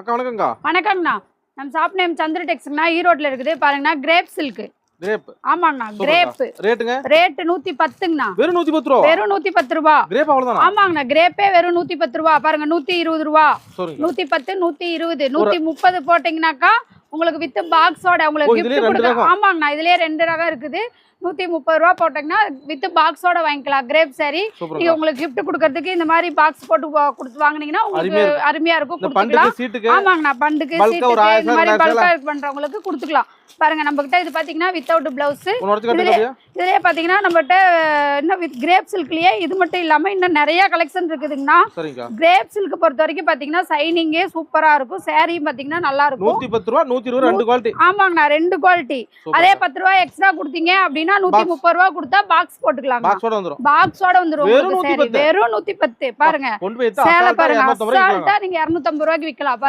அக்கா வணக்கம்க்கா. வணக்கங்கண்ணா. நம்ம ஷாப் நேம் சந்திர டெக்ஸ்ங்கண்ணா. ஈரோட்ல இருக்குது. பாருங்கண்ணா, கிரேப் சில்க். கிரேப். ஆமாங்கண்ணா, கிரேப். ரேட்டுங்க? ரேட் 110ங்கண்ணா. வெறும் 110 ரூபா. வெறும் 110 ரூபா. கிரேப் அவ்வளவுதானா? ஆமாங்கண்ணா, கிரேப்பே வெறும் 110 ரூபா. பாருங்க 120 ரூபா. 110, 120, 130 போட்டீங்கன்னாக்கா உங்களுக்கு வித் பாக்ஸோட உங்களுக்கு கிஃப்ட் கொடுக்க. ஆமாங்கண்ணா, இதுலயே 2 ரகம் இருக்குது. 130 ரூபா போட்டீங்கன்னா வித் பாக்ஸோட வாங்கிக்கலாம். கிரேப் சாரி நீங்க உங்களுக்கு கிஃப்ட் கொடுக்கறதுக்கு இந்த மாதிரி பாக்ஸ் போட்டு கொடுத்து வாங்குனீங்கன்னா உங்களுக்கு அருமையா இருக்கும். கொடுத்துக்கலாம். ஆமாங்கண்ணா, பண்டுக்கு சீட்டுக்கு இந்த மாதிரி பல்கா பண்றவங்களுக்கு கொடுத்துக்கலாம். பாருங்க நம்ம கிட்ட இது பாத்தீங்கன்னா வித்தவுட் பிளவுஸ். இதுலயே பாத்தீங்கன்னா நம்மகிட்ட இன்னும் வித் கிரேப் சில்க்லயே இது மட்டும் இல்லாம இன்னும் நிறைய கலெக்ஷன் இருக்குதுங்கண்ணா. கிரேப் சில்க் பொறுத்த வரைக்கும் பாத்தீங்கன்னா சைனிங்கே சூப்பரா இருக்கும். சாரியும் பாத்தீங்கன்னா நல்லா இருக்கும். 110 ரூபா 120 ரெண்டு குவாலிட்டி. ஆமாங்கண்ணா, 2 குவாலிட்டி. அதே 10 ரூபாய் எக்ஸ்ட்ரா கொடுத்தீங்க அப்படின்னா 130 ரூபா கொடுத்தா பாக்ஸ் போட்டுக்கலாம். பாக்ஸோட வந்துரும். வெறும் 110. பாருங்க சேலை பாருங்க, அசால்ட்டா நீங்க 250 ரூபாய்க்கு விக்கலாம்.